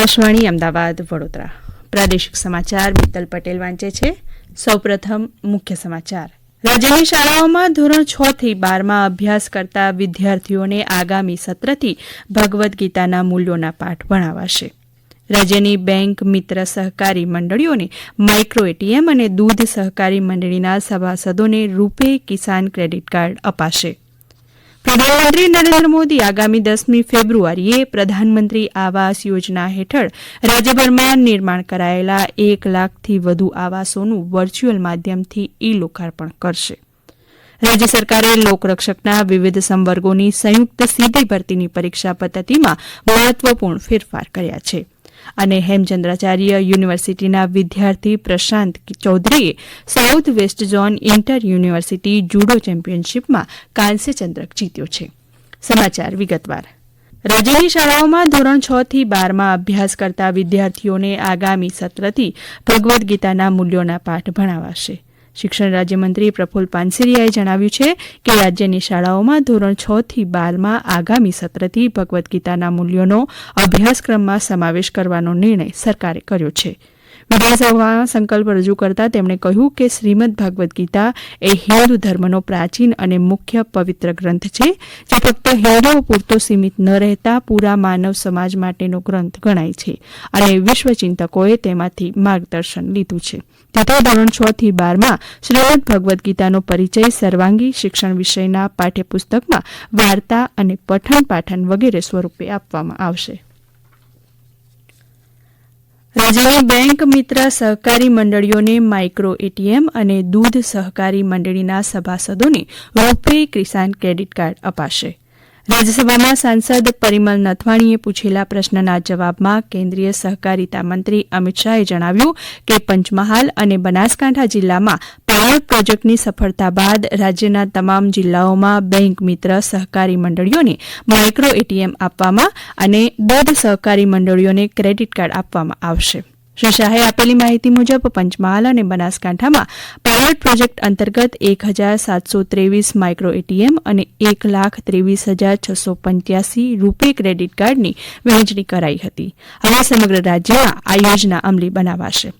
આકાશવાણી અમદાવાદ વડોદરા પ્રાદેશિક સમાચાર મિત્તલ પટેલ વાંચે છે. સૌપ્રથમ મુખ્ય સમાચાર. રાજ્યની શાળાઓમાં ધોરણ 6 થી 12માં અભ્યાસ કરતા વિદ્યાર્થીઓને આગામી સત્રથી ભગવદ્ ગીતાના મૂલ્યોના પાઠ ભણાવાશે. રાજ્યની બેંક મિત્ર સહકારી મંડળીઓને માઇક્રો એટીએમ અને દૂધ સહકારી મંડળીના સભાસદોને રૂપે કિસાન ક્રેડિટ કાર્ડ અપાશે. પ્રધાનમંત્રી નરેન્દ્ર મોદી આગામી 10મી ફેબ્રુઆરીએ પ્રધાનમંત્રી આવાસ યોજના હેઠળ રાજ્યભરમાં નિર્માણ કરાયેલા 1 લાખથી વધુ આવાસોનું વર્ચ્યુઅલ માધ્યમથી ઈ લોકાર્પણ કરશે. રાજ્ય સરકારે લોકરક્ષકના વિવિધ સંવર્ગોની સંયુક્ત સીધી ભરતીની પરીક્ષા પદ્ધતિમાં મહત્વપૂર્ણ ફેરફાર કર્યા છે. અને હેમચંદ્રાચાર્ય યુનિવર્સિટીના વિદ્યાર્થી પ્રશાંત ચૌધરીએ south west zone inter university judo ચેમ્પિયનશીપમાં કાંસ્ય ચંદ્રક જીત્યો છે. સમાચાર વિગતવાર. રાજ્યની શાળાઓમાં ધોરણ 6 થી 12માં અભ્યાસ કરતા વિદ્યાર્થીઓને આગામી સત્રથી ભગવદ્ ગીતાના મૂલ્યોના પાઠ ભણાવાશે. શિક્ષણ રાજ્યમંત્રી પ્રફુલ્લ પાનસેરિયાએ જણાવ્યું છે કે રાજ્યની શાળાઓમાં ધોરણ 6 થી 12માં આગામી સત્રથી ભગવદ્ ગીતાના મૂલ્યોનો અભ્યાસક્રમમાં સમાવેશ કરવાનો નિર્ણય સરકારે કર્યો છે. વિધાનસભામાં સંકલ્પ રજૂ કરતા તેમણે કહ્યું કે શ્રીમદ ભાગવદ્ ગીતા એ હિન્દુ ધર્મનો પ્રાચીન અને મુખ્ય પવિત્ર ગ્રંથ છે, જે ફક્ત હિન્દુઓ પૂરતો સીમિત ન રહેતા પૂરા માનવ સમાજ માટેનો ગ્રંથ ગણાય છે અને વિશ્વચિંતકોએ તેમાંથી માર્ગદર્શન લીધું છે. તેથી ધોરણ 6 થી 12માં શ્રીમદ ભગવદ્ ગીતાનો પરિચય સર્વાંગી શિક્ષણ વિષયના પાઠ્યપુસ્તકમાં વાર્તા અને પઠન પાઠન વગેરે સ્વરૂપે આપવામાં આવશે. રાજ્યની બેંક મિત્ર સહકારી મંડળીઓને માઇક્રો એટીએમ અને દૂધ સહકારી મંડળીના સભાસદોને રૂપે કિસાન ક્રેડિટ કાર્ડ અપાશે. રાજ્યસભામાં સાંસદ પરિમલ નથવાણીએ પૂછેલા પ્રશ્નના જવાબમાં કેન્દ્રીય સહકારિતા મંત્રી અમિત શાહે જણાવ્યું કે પંચમહાલ અને બનાસકાંઠા જિલ્લામાં પાયલોટ પ્રોજેક્ટની સફળતા બાદ રાજ્યના તમામ જિલ્લાઓમાં બેંક મિત્ર સહકારી મંડળીઓને માઇક્રો એટીએમ આપવામાં અને દૂધ સહકારી મંડળીઓને ક્રેડિટ કાર્ડ આપવામાં આવશે. શ્રી શાહે આપેલી માહિતી મુજબ પંચમહાલ અને બનાસકાંઠામાં પાયલોટ પ્રોજેક્ટ અંતર્ગત 1723 માઇક્રો એટીએમ અને 1,23,685 રૂપે ક્રેડિટ કાર્ડની વહેંચણી કરાઈ હતી. હવે સમગ્ર રાજ્યમાં આ યોજના અમલી બનાવાશે.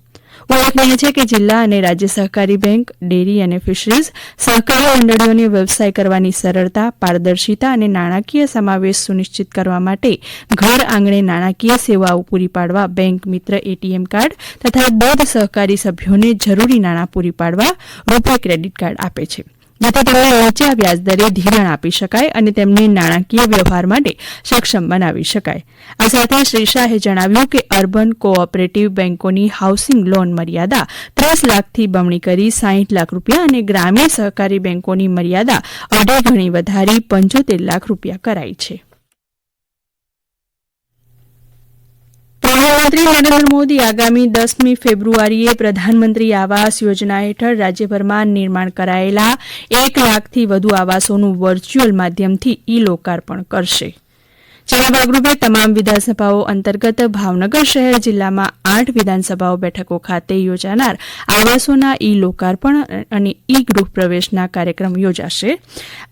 ઉલ્લેખનીય છે કે જિલ્લા અને રાજ્ય સહકારી બેંક, ડેરી અને ફિશરીઝ સહકારી મંડળીઓને વ્યવસાય કરવાની સરળતા, પારદર્શિતા અને નાણાકીય સમાવેશ સુનિશ્ચિત કરવા માટે ઘર આંગણે નાણાકીય સેવાઓ પૂરી પાડવા બેંક મિત્ર એટીએમ કાર્ડ તથા દૂધ સહકારી સભ્યોને જરૂરી નાણાં પૂરી પાડવા રૂપે ક્રેડિટ કાર્ડ આપે છે, જેથી તેમને નીચા વ્યાજદરે ધિરાણ આપી શકાય અને તેમને નાણાકીય વ્યવહાર માટે સક્ષમ બનાવી શકાય. આ સાથે શ્રી શાહે જણાવ્યું કે અર્બન કોઓપરેટિવ બેન્કોની હાઉસિંગ લોન મર્યાદા 30 લાખથી બમણી કરી 60 લાખ રૂપિયા અને ગ્રામ્ય સહકારી બેન્કોની મર્યાદા 2.5 ગણી વધારી 75 લાખ રૂપિયા કરાઈ છે. પ્રધાનમંત્રી નરેન્દ્ર મોદી આગામી 10મી ફેબ્રુઆરીએ પ્રધાનમંત્રી આવાસ યોજના હેઠળ રાજ્યભરમાં નિર્માણ કરાયેલા 1 લાખથી વધુ આવાસોનું વર્ચ્યુઅલ માધ્યમથી ઈ લોકાર્પણ કરશે. જેના ભાગરૂપે તમામ વિધાનસભાઓ અંતર્ગત ભાવનગર શહેર જિલ્લામાં 8 વિધાનસભાઓ બેઠકો ખાતે યોજાનાર આવાસોના ઈ લોકાર્પણ અને ઈ ગૃહ પ્રવેશના કાર્યક્રમ યોજાશે.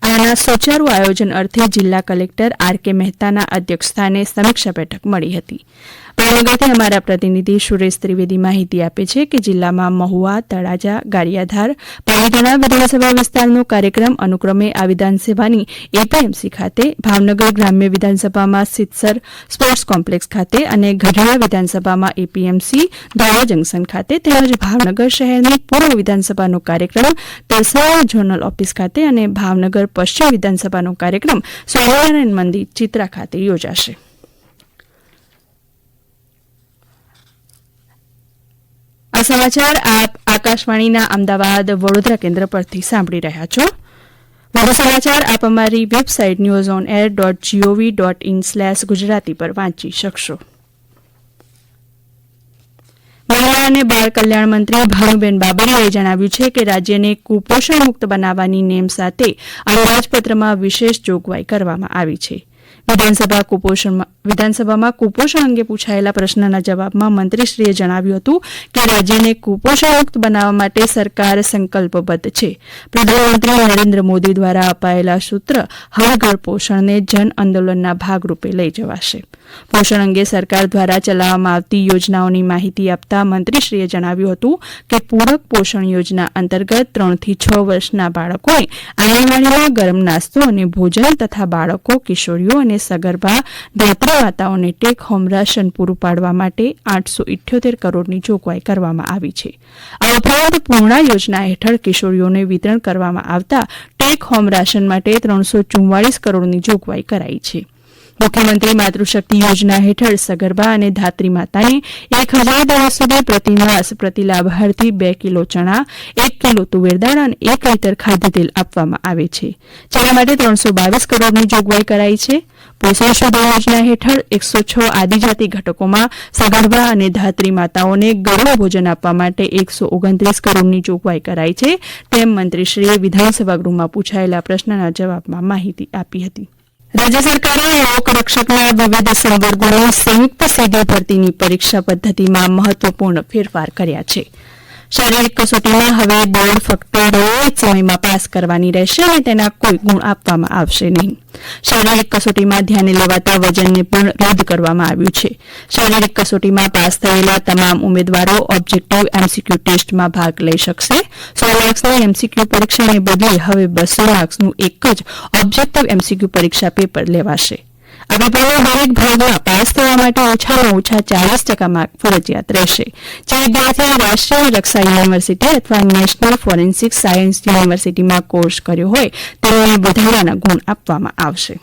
આના સુચારુ આયોજન અર્થે જિલ્લા કલેક્ટર આર.કે. મહેતાના અધ્યક્ષસ્થાને સમીક્ષા બેઠક મળી હતી. ભાવનગરથી અમારા પ્રતિનિધિ સુરેશ ત્રિવેદી માહિતી આપે છે કે જિલ્લામાં મહુવા, તળાજા, ગારિયાધાર, પાલીતાણા વિધાનસભા વિસ્તારનો કાર્યક્રમ અનુક્રમે આ વિધાનસભાની એપીએમસી ખાતે, ભાવનગર ગ્રામ્ય વિધાનસભામાં સિત્સર સ્પોર્ટ્સ કોમ્પ્લેક્સ ખાતે અને ગઢડા વિધાનસભામાં એપીએમસી ધોળા જંકશન ખાતે તેમજ ભાવનગર શહેરની પૂર્વ વિધાનસભાનો કાર્યક્રમ તલસાણા ઝોનલ ઓફિસ ખાતે અને ભાવનગર પશ્ચિમ વિધાનસભાનો કાર્યક્રમ સ્વામિનારાયણ મંદિર ચિત્રા ખાતે યોજાશે. આ સમાચાર આપ આકાશવાણીના અમદાવાદ વડોદરા કેન્દ્ર પરથી સાંભળી રહ્યા છો. વધુ સમાચાર આપ અમારી વેબસાઇટ newsonair.gov.in/ગુજરાતી પર વાંચી શકશો. મહિલા અને બાળ કલ્યાણ મંત્રી ભાનુબેન બાબરિયાએ જણાવ્યું છે કે રાજ્યને કુપોષણ મુક્ત બનાવવાની નેમ સાથે અંદાજપત્રમાં વિશેષ જોગવાઈ કરવામાં આવી છે. વિધાનસભામાં કુપોષણ અંગે પૂછાયેલા પ્રશ્નના જવાબમાં મંત્રીશ્રીએ જણાવ્યું હતું કે રાજ્યને કુપોષણમુક્ત બનાવવા માટે સરકાર સંકલ્પબદ્ધ છે. પ્રધાનમંત્રી નરેન્દ્ર મોદી દ્વારા અપાયેલા સૂત્ર હર ઘર પોષણને જન આંદોલનના ભાગરૂપે લઈ જવાશે. પોષણ અંગે સરકાર દ્વારા ચલાવવામાં આવતી યોજનાઓની માહિતી આપતા મંત્રીશ્રીએ જણાવ્યું હતું કે પૂરક પોષણ યોજના અંતર્ગત 3 થી 6 વર્ષના બાળકોને આંગણવાડીમાં ગરમ નાસ્તો અને ભોજન તથા બાળકો, કિશોરીઓ અને સગર્ભા ધાત્રી માતાઓને ટેક હોમ રાશન પૂરું પાડવા માટે 878 કરોડની જોગવાઈ કરવામાં આવી છે. આ ઉપરાંત પૂર્ણા યોજના હેઠળ કિશોરીઓને વિતરણ કરવામાં આવતા ટેક હોમ રાશન માટે 344 કરોડની જોગવાઈ કરાઈ છે. મુખ્યમંત્રી માતૃશક્તિ યોજના હેઠળ સગર્ભા અને ધાત્રી માતાને 1000 દિવસ સુધી પ્રતિમાસ પ્રતિ લાભાર્થી 2 કિલો ચણા, 1 કિલો તુવેરદાળ અને 1 લીટર ખાદ્યતેલ આપવામાં આવે છે. જેના માટે 322 કરોડની જોગવાઈ કરાઈ છે. પોષણ શોધા યોજના હેઠળ 106 આદિજાતિ ઘટકોમાં સગર્ભા અને ધાત્રી માતાઓને ગરમ ભોજન આપવા માટે 129 કરોડની જોગવાઈ કરાઈ છે. તેમ મંત્રીશ્રીએ વિધાનસભા ગૃહમાં પૂછાયેલા પ્રશ્નના જવાબમાં માહિતી આપી હતી. રાજ્ય સરકારે લોકરક્ષકના વિવિધ સંવર્ગોની સંયુક્ત સીધી ભરતીની પરીક્ષા પદ્ધતિમાં મહત્વપૂર્ણ ફેરફાર કર્યા છે. શારીરિક કસોટીમાં હવે બોર્ડ ફક્ત રોજ સમયમાં પાસ કરવાની રહેશે અને તેના કોઈ ગુણ આપવામાં આવશે નહીં. શારીરિક કસોટીમાં ધ્યાને લેવાતા વજનને પણ રદ કરવામાં આવ્યું છે. શારીરિક કસોટીમાં પાસ થયેલા તમામ ઉમેદવારો ઓબ્જેક્ટિવ એમસીક્યુ ટેસ્ટમાં ભાગ લઈ શકશે. 100 માર્ક્સની એમસીક્યુ પરીક્ષાને બદલે હવે 200 માર્ક્સનું એક જ ઓબ્જેક્ટિવ એમસીક્યુ પરીક્ષા પેપર લેવાશે. આ પેપરમાં દરેક ભાગમાં પાસ થવા માટે ઓછામાં ઓછા 40% માર્ક ફરજિયાત રહેશે. જે વિદ્યાર્થીએ રાષ્ટ્રીય રક્ષા યુનિવર્સિટી અથવા નેશનલ ફોરેન્સિક સાયન્સ યુનિવર્સિટીમાં કોર્સ કર્યો હોય તેમને વધારાના ગુણ આપવામાં આવશે.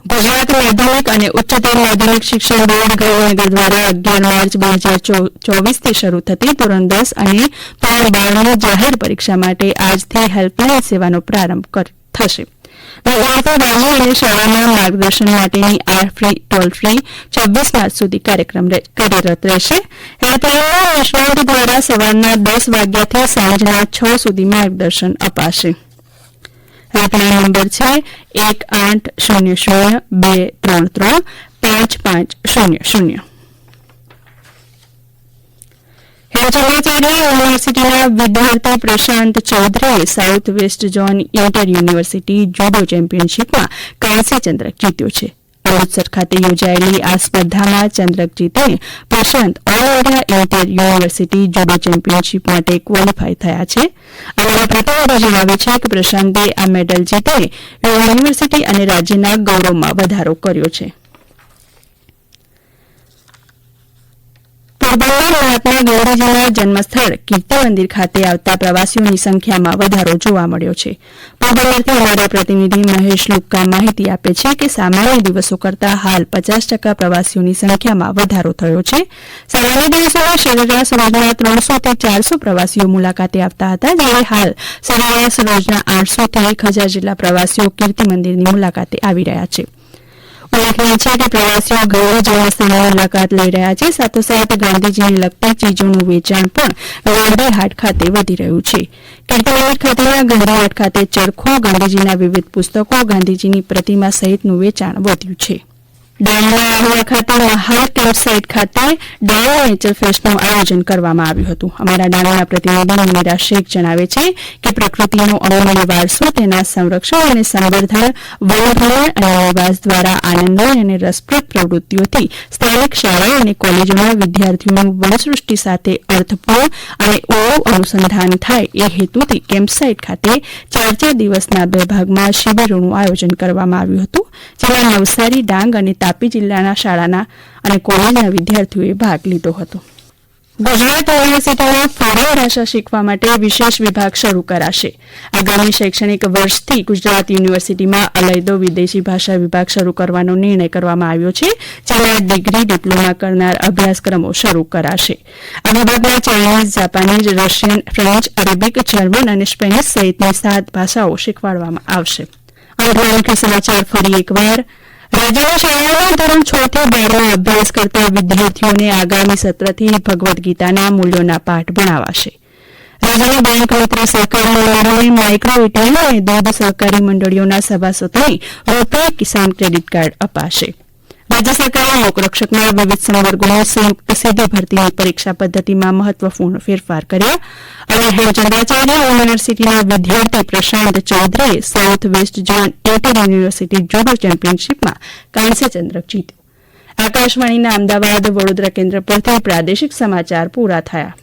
ગુજરાત માધ્યમિક અને ઉચ્ચતર માધ્યમિક શિક્ષણ બોર્ડ ગાંધીનગર દ્વારા 11 માર્ચ 2024થી શરૂ થતી ધોરણ 10 અને ધોરણ 12ની જાહેર પરીક્ષા માટે આજથી હેલ્પલાઇન સેવાનો પ્રારંભ થશે. વિદ્યાર્થીઓ રાજ્ય અને શાળાના માર્ગદર્શન માટેની ફ્રી ટોલ ફ્રી 26 માર્ચ સુધી કાર્યક્રમ કાર્યરત રહેશે. હેલ્પલાઇનના નિષ્ણાત દ્વારા સવારના 10 વાગ્યાથી સાંજના 6 સુધી માર્ગદર્શન અપાશે. હેલ્પલાઇન નંબર છે 1800233550. યુનિવર્સિટીના વિદ્યાર્થી પ્રશાંત ચૌધરીએ south west zone inter university judo ચેમ્પિયનશીપમાં કાંસ્ય ચંદ્રક જીત્યો છે. અમૃતસર ખાતે યોજાયેલી આ સ્પર્ધામાં ચંદ્રક જીતીને Prashant all India inter university judo championship માટે ક્વોલિફાય થયા છે. અમારા પ્રતિનિધિ જણાવે છે કે પ્રશાંતે આ મેડલ જીતીને યુનિવર્સિટી અને રાજ્યના ગૌરવમાં વધારો કર્યો છે. મહાત્મા ગાંધીજીના જન્મસ્થળ કીર્તિ મંદિર ખાતે આવતા પ્રવાસીઓની સંખ્યામાં વધારો જોવા મળ્યો છે. પોરબંદરથી અમારા પ્રતિનિધિ મહેશ લુક્કા માહિતી આપે છે કે સામાન્ય દિવસો કરતાં હાલ 50% પ્રવાસીઓની સંખ્યામાં વધારો થયો છે. સામાન્ય દિવસોમાં સરેરાશ રોજના 300 થી 400 પ્રવાસીઓ મુલાકાતે આવતા હતા, જ્યારે હાલ સરેરાશ રોજના 800 થી 1000 જેટલા પ્રવાસીઓ કીર્તિ મંદિરની મુલાકાતે આવી રહ્યા છે. ઉલ્લેખનીય છે કે પ્રવાસીઓ ગાંધીજીના સ્થળની મુલાકાત લઈ રહ્યા છે. સાથોસાથ ગાંધીજીને લગતી ચીજોનું વેચાણ પણ ગાંધી હાટ ખાતે વધી રહ્યું છે. કીર્તિમંદિર ખાતેના ગાંધી હાટ ખાતે ચરખો, ગાંધીજીના વિવિધ પુસ્તકો, ગાંધીજીની પ્રતિમા સહિતનું વેચાણ વધ્યું છે. ડાંગના આહવા ખાતે મહાલ કેમ્પ સાઇટ ખાતે ડાંગ નેચર ફેસ્ટનું આયોજન કરવામાં આવ્યું હતું. અમારા ડાંગના પ્રતિનિધિ મીરા શેખ જણાવે છે કે પ્રકૃતિનો અમૂલ્ય વારસો, તેના સંરક્ષણ અને સંવર્ધન, વનભરણ અને નિવાસ દ્વારા આનંદમય અને રસપ્રદ પ્રવૃત્તિઓથી સ્થાનિક શાળાઓ અને કોલેજોના વિદ્યાર્થીઓનું વનસૃષ્ટિ સાથે અર્થપૂર્ણ અને ઊંડું અનુસંધાન થાય એ હેતુથી કેમ્પ સાઇટ ખાતે 4 દિવસના 2 ભાગમાં શિબિરોનું આયોજન કરવામાં આવ્યું હતું, જેમાં નવસારી, ડાંગ અને તાપી જિલ્લાના શાળાના અને કોલેજના વિદ્યાર્થીઓએ ભાગ લીધો હતો. ગુજરાત યુનિવર્સિટીમાં ફોરેન ભાષા શીખવા માટે વિશેષ વિભાગ શરૂ કરાશે. આગામી શૈક્ષણિક વર્ષથી ગુજરાત યુનિવર્સિટીમાં અલયદો વિદેશી ભાષા વિભાગ શરૂ કરવાનો નિર્ણય કરવામાં આવ્યો છે, જેમાં ડિગ્રી, ડિપ્લોમા કરનાર અભ્યાસક્રમો શરૂ કરાશે. આ વિભાગમાં Chinese, Japanese, Russian, French, Arabic, German અને સ્પેનિશ સહિતની 7 ભાષાઓ શીખવાડવામાં આવશે. મુખ્ય સમાચાર ફરી એકવાર. રાજ્યની શાળાઓમાં ધોરણ 6 થી 12માં અભ્યાસ કરતા વિદ્યાર્થીઓને આગામી સત્રથી ભગવદ્ ગીતાના મૂલ્યોના પાઠ ભણાવાશે. રાજ્યના બેંક મિત્ર સહકારી મંડળોને માઇક્રો રિટેલ અને દૂધ સહકારી મંડળીઓના સભાસદોને રૂપે કિસાન ક્રેડિટ કાર્ડ અપાશે. રાજ્ય સરકારે લોકરક્ષકના વિવિધ સંવર્ગોની સંયુક્ત સીધી ભરતીની પરીક્ષા પદ્ધતિમાં મહત્વપૂર્ણ ફેરફાર કર્યા અને હેમચંદ્રાચાર્ય યુનિવર્સિટીના વિદ્યાર્થી પ્રશાંત ચૌધરીએ south west zone inter university judo ચેમ્પિયનશીપમાં કાંસ્ય ચંદ્રક જીત્યો. આકાશવાણીના અમદાવાદ વડોદરા કેન્દ્ર પરથી પ્રાદેશિક સમાચાર પૂરા થયા.